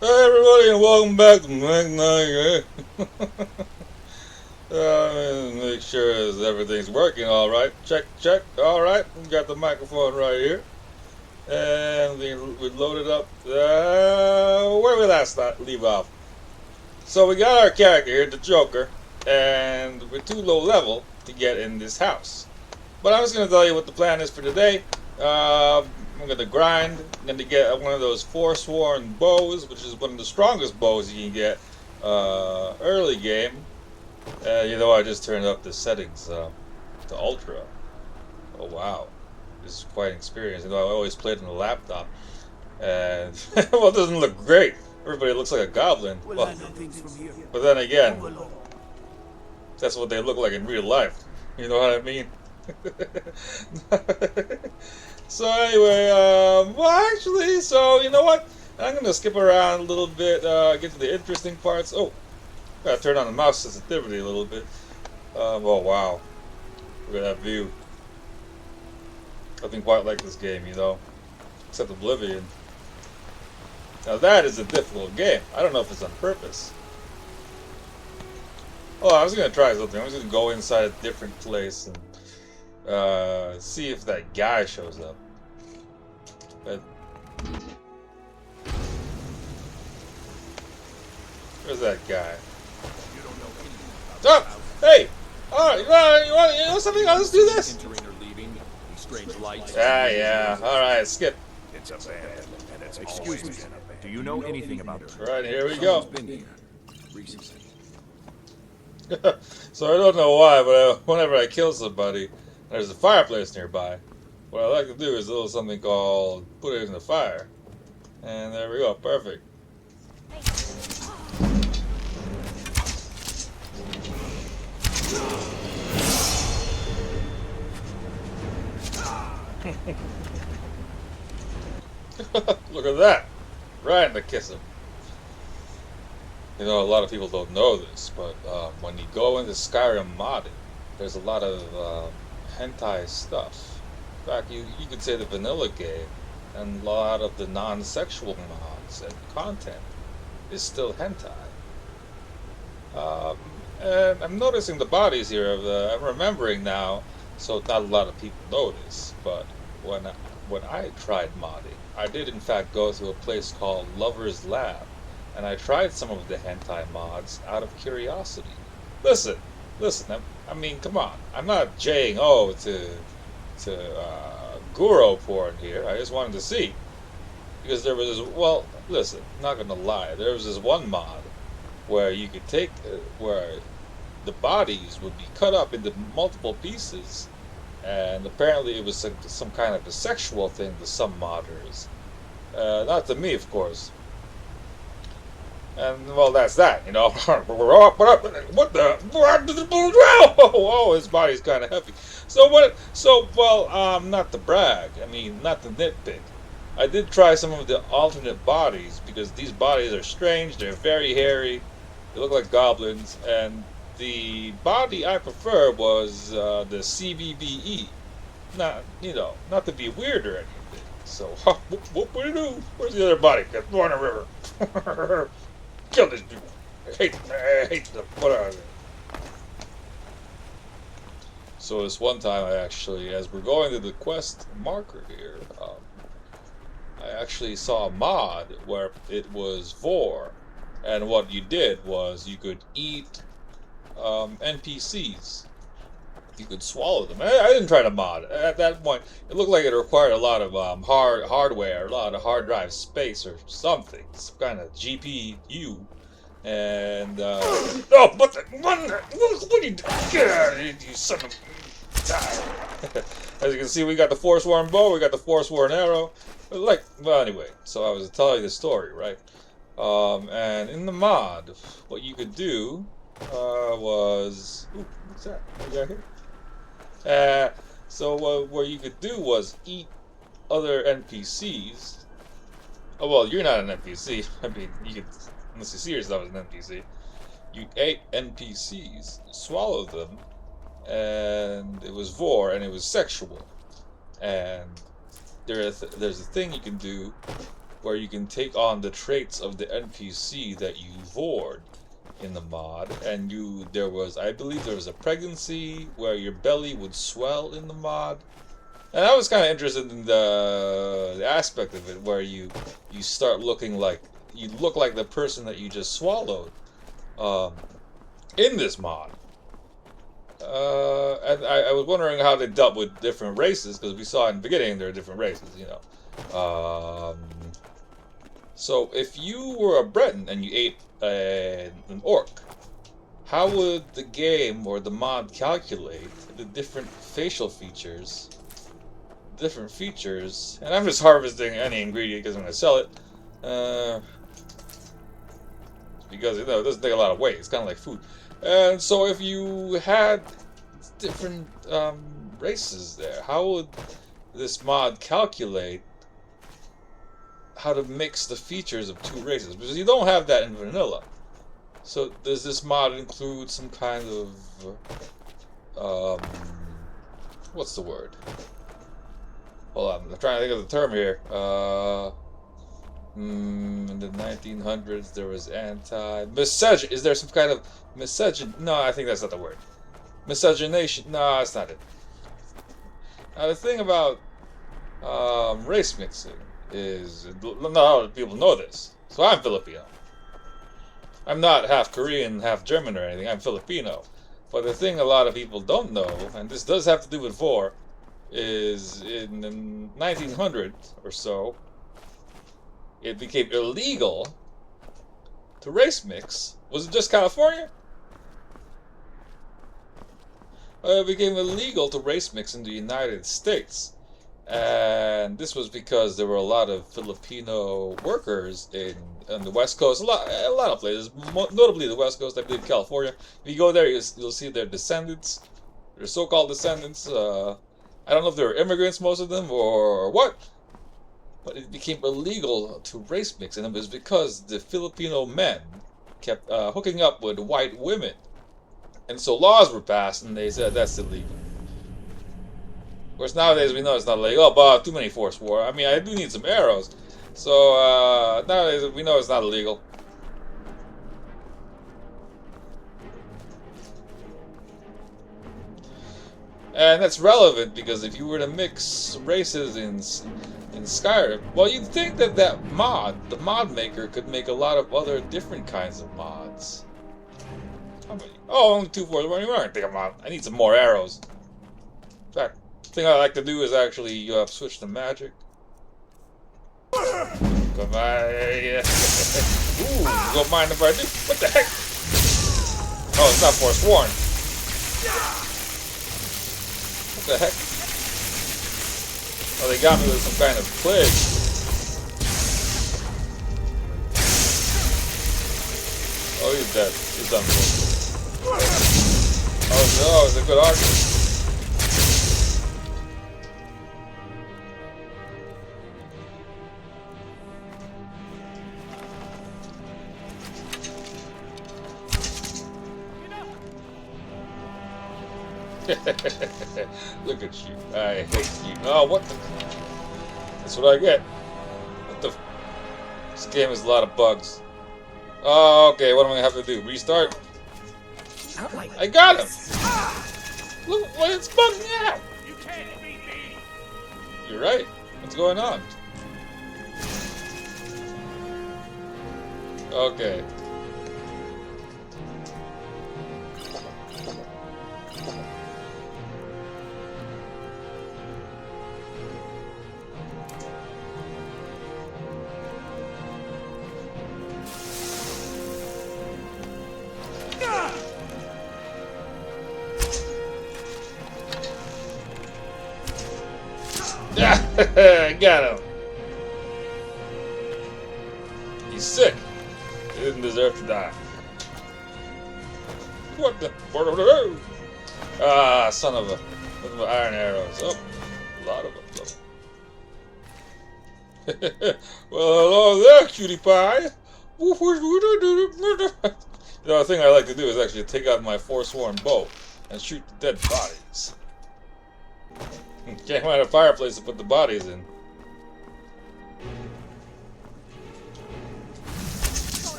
Hey everybody, and welcome back to Blanknight. Make sure everything's working all right. Check, check. All right, we got the microphone right here, and we loaded up. Where we last leave off. So we got our character here, the Joker, and we're too low level to get in this house. But I'm just gonna tell you what the plan is for today. I'm gonna grind. I'm gonna get one of those forsworn bows, which is one of the strongest bows you can get early game. I just turned up the settings to ultra. Oh wow, this is quite an experience. I always played on the laptop, and well, it doesn't look great. Everybody looks like a goblin. Well, but then again, that's what they look like in real life. You know what I mean? So anyway, so you know what? I'm gonna skip around a little bit, get to the interesting parts. Oh, gotta turn on the mouse sensitivity a little bit. Oh wow, look at that view. Nothing quite like this game, except Oblivion. Now that is a difficult game. I don't know if it's on purpose. Oh, I was gonna try something. I was gonna go inside a different place and see if that guy shows up. But where's that guy? Oh, hey! All right, you know something? Let's do this. Yeah. All right, skip. It's abandoned, and it's excuse me. Do you know anything about it? Right, here we go. So I don't know why, but whenever I kill somebody, there's a fireplace nearby. What I like to do is a little something called put it in the fire. And there we go, perfect. Look at that. Right in the kiss him. A lot of people don't know this, but when you go into Skyrim modding, there's a lot of hentai stuff. In fact, you could say the vanilla game and a lot of the non-sexual mods and content is still hentai. And I'm noticing the bodies here I'm remembering now, so not a lot of people know this, but when I tried modding, I did in fact go to a place called Lover's Lab, and I tried some of the hentai mods out of curiosity. Listen, I mean, come on. I'm not J-O to Guru porn here. I just wanted to see. Because there was listen, I'm not gonna lie. There was this one mod where you could take, where the bodies would be cut up into multiple pieces, and apparently it was some kind of a sexual thing to some modders. Not to me, of course. And well, that's that, What the? Whoa, his body's kind of heavy. So what? So well, not to brag. I mean, not to nitpick. I did try some of the alternate bodies because these bodies are strange. They're very hairy. They look like goblins. And the body I prefer was the CVBE. Not to be weird or anything. So what do you do? Where's the other body? Get thrown in the river. Kill this dude. I hate the put out of it. So this one time I actually, as we're going to the quest marker here, I actually saw a mod where it was vor, and what you did was you could eat NPCs. You could swallow them. I didn't try to mod. At that point, it looked like it required a lot of hardware, a lot of hard drive space or something, some kind of GPU. And what are you doing? Get out of here, you son of As you can see, we got the forsworn bow, we got the forsworn arrow. Anyway, so I was telling the story, right? And in the mod, what you could do was, ooh, what's that? What we got here? So what you could do was eat other NPCs. Oh well, you're not an NPC. I mean, you could, unless you see yourself as an NPC. You ate NPCs, swallowed them, and it was vor, and it was sexual. And there's a thing you can do where you can take on the traits of the NPC that you vored in the mod, and I believe there was a pregnancy where your belly would swell in the mod, and I was kind of interested in the aspect of it where you start looking like you look like the person that you just swallowed in this mod. And I was wondering how they dealt with different races, because we saw in the beginning there are different races, you know. So if you were a Breton and you ate an orc, how would the game or the mod calculate the different facial features? And I'm just harvesting any ingredient because I'm going to sell it. Because, you know, it doesn't take a lot of weight. It's kind of like food. And so if you had different races there, how would this mod calculate how to mix the features of two races? Because you don't have that in vanilla. So does this mod include some kind of what's the word? Hold on, I'm trying to think of the term here. In the 1900s there was misogyn. Is there some kind of misogyn? No, I think that's not the word. Misogynation? No, that's not it. Now the thing about race mixing is, not a lot of people know this. So I'm Filipino. I'm not half Korean, half German or anything. I'm Filipino. But the thing a lot of people don't know, and this does have to do with vor, is in the 1900 or so, it became illegal to race mix. Was it just California? It became illegal to race mix in the United States. And this was because there were a lot of Filipino workers on the West Coast, a lot of places, notably the West Coast, I believe California. If you go there, you'll see their descendants, their so-called descendants. I don't know if they were immigrants, most of them, or what, but it became illegal to race mix, and it was because the Filipino men kept hooking up with white women. And so laws were passed, and they said that's illegal. Of course, nowadays we know it's not illegal. Oh, but too many force war. I mean, I do need some arrows. So nowadays we know it's not illegal. And that's relevant because if you were to mix races in Skyrim, well, you'd think that the mod maker, could make a lot of other different kinds of mods. Oh, only 2 force war. I don't think I need some more arrows. In fact, the thing I like to do is actually switch to magic. Come on, yeah. Ooh, don't mind if I do. What the heck? Oh, it's not forsworn. What the heck? Oh, they got me with some kind of plague. Oh, he's dead. He's done for. Oh no, he's a good archer. Look at you. I hate you. Oh, what the? That's what I get. What the? This game has a lot of bugs. Oh, okay. What am I going to have to do? Restart? I got him! Look, it's bugging me out! You can't beat me! You're right. What's going on? Okay. I got him. He's sick. He didn't deserve to die. What the? Ah, son of a... Look at my iron arrows. Oh, a lot of them. Well, hello there, cutie pie. You know, the thing I like to do is actually take out my forsworn bow and shoot the dead bodies. Can't find a fireplace to put the bodies in.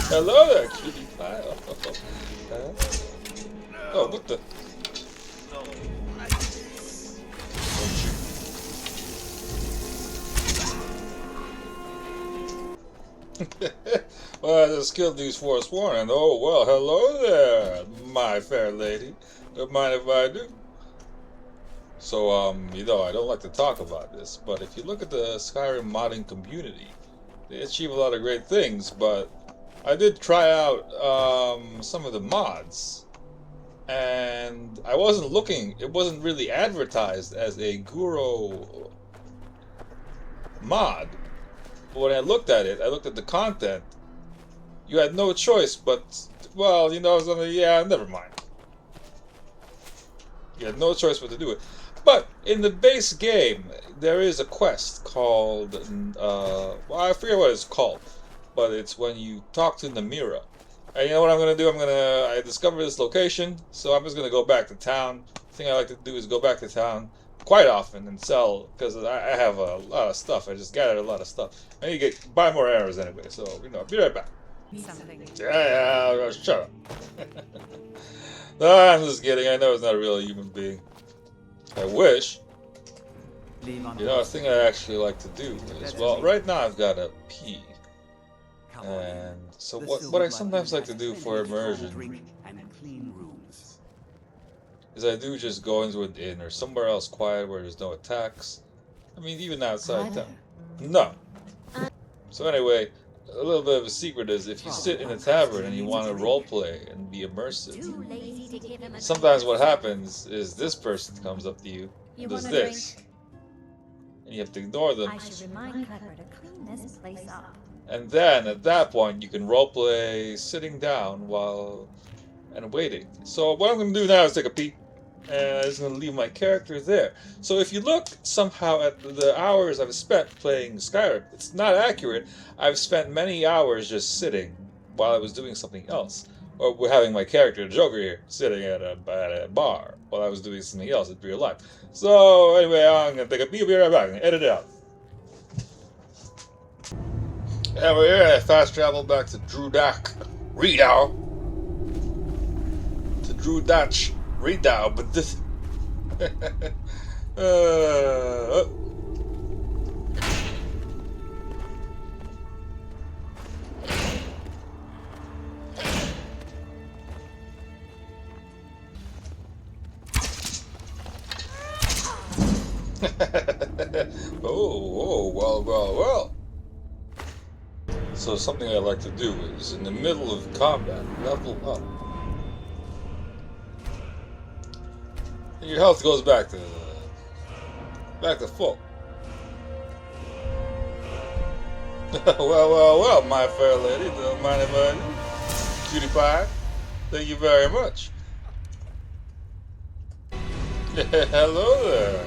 Hello there, cutie pie. Oh, what the? Well, I just killed these Forsworn. Oh, well, hello there, my fair lady. Don't mind if I do. So, you know, I don't like to talk about this, but if you look at the Skyrim modding community, they achieve a lot of great things, but I did try out some of the mods, and I wasn't looking, it wasn't really advertised as a Guro mod. But when I looked at it, I looked at the content, you had no choice but, well, you know, something, yeah, never mind. You had no choice but to do it. But in the base game, there is a quest called, well, I forget what it's called, but it's when you talk to Namira. And you know what I'm going to do? I discovered this location, so I'm just going to go back to town. The thing I like to do is go back to town quite often and sell, because I have a lot of stuff. I just gathered a lot of stuff. I need to buy more arrows anyway, so, you know, I'll be right back. Yeah, shut up. No, I'm just kidding. I know it's not a real human being. I wish. You know, a thing I actually like to do is, well, right now I've got a pee. And so what I sometimes like to do for immersion is I do just go into an inn or somewhere else quiet where there's no attacks. I mean, even outside town. No. So anyway, a little bit of a secret is if you sit in a tavern and you want to roleplay and be immersive, sometimes what happens is this person comes up to you and does this. And you have to ignore them. I should remind Clever to clean this place up. And then at that point you can roleplay sitting down and waiting. So what I'm going to do now is take a pee. And I'm just going to leave my character there. So if you look somehow at the hours I've spent playing Skyrim, it's not accurate. I've spent many hours just sitting while I was doing something else. Or having my character, Joker here, sitting at a bar while I was doing something else in real life. So anyway, I'm going to take a pee. I'll be right back. I'm going to edit it out. And we're here. I fast traveled back to Drudak Redau. To Drudach Redau, but this. Oh, well. So something I like to do is, in the middle of combat, level up. And your health goes back to full. Well, my fair lady, don't mind if I do. Cutie pie, thank you very much. Hello there.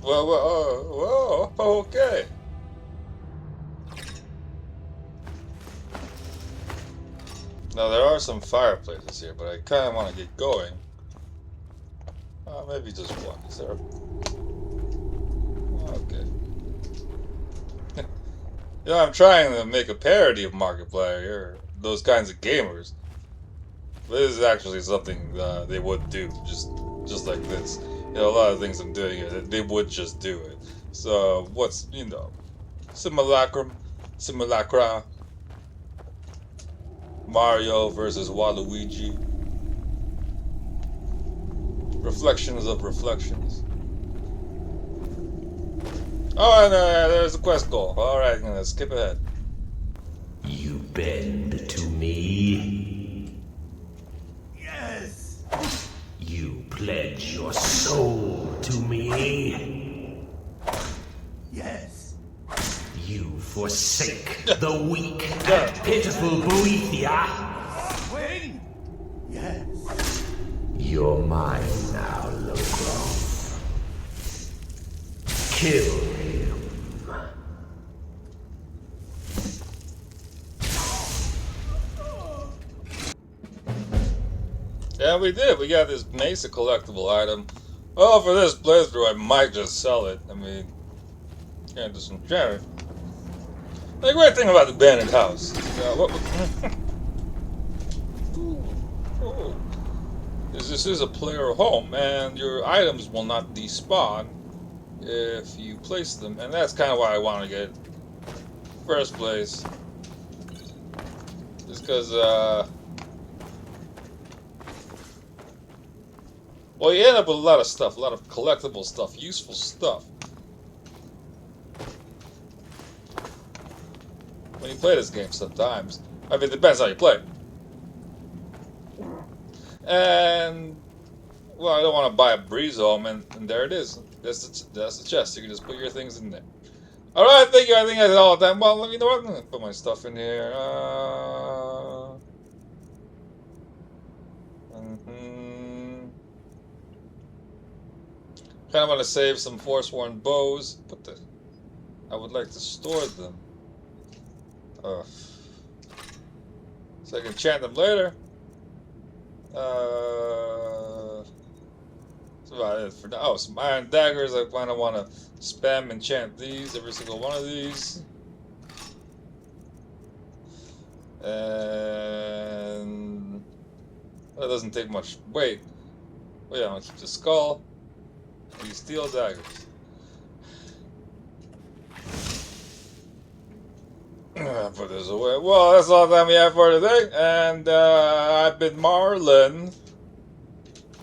Well, okay. Now there are some fireplaces here, but I kind of want to get going. Maybe just one. Is there? Okay. You know, I'm trying to make a parody of Markiplier here, those kinds of gamers. But this is actually something they would do, just like this. You know, a lot of things I'm doing here, they would just do it. So, what's, you know, simulacra, Mario versus Waluigi, reflections of reflections. Oh, and there's a quest goal. Alright, I'm gonna skip ahead. You bend to me? Yes! You pledge your soul to me? Yes! You forsake the weak and pitiful Boethia? Wait! Yes! You're mine now, Logrov. Kill him. Yeah, we did. We got this Mesa collectible item. Well, for this playthrough, I might just sell it. I mean, can't do some sharing. The great thing about the abandoned house, oh, is this is a player home, and your items will not despawn if you place them, and that's kind of why I want to get it. First place, just because, well, you end up with a lot of stuff, a lot of collectible stuff, useful stuff. When you play this game sometimes. I mean, it depends how you play. And, well, I don't want to buy a breeze home, and there it is. That's the chest. You can just put your things in there. Alright, thank you. I think that's all the time. Well, you know what? I'm going to put my stuff in here. Kind of want to save some Forsworn bows, but I would like to store them. So I can enchant them later. That's about it for now. Oh, some iron daggers. I kind of want to spam enchant these, every single one of these. And that doesn't take much weight. Oh yeah, I'll keep the skull. These steel daggers. Put this away. Well, that's all the time we have for today. And I've been Marlon.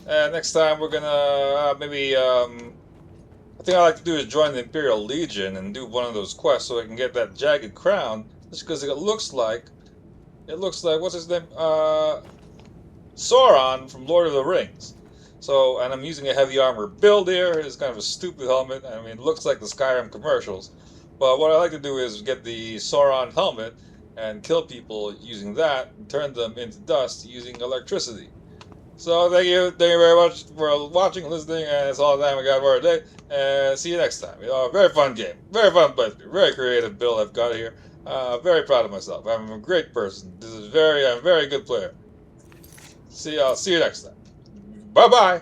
And next time we're gonna maybe I think I'd like to do is join the Imperial Legion and do one of those quests so I can get that jagged crown. Just because it looks like what's his name? Sauron from Lord of the Rings. So, and I'm using a heavy armor build here. It's kind of a stupid helmet. I mean, it looks like the Skyrim commercials. But what I like to do is get the Sauron helmet and kill people using that and turn them into dust using electricity. So thank you very much for watching and listening, and that's all the time we got for today. And see you next time. You know, very fun game, very fun playthrough, very creative build I've got here. Very proud of myself. I'm a great person. I'm a very good player. I'll see you next time. Bye bye.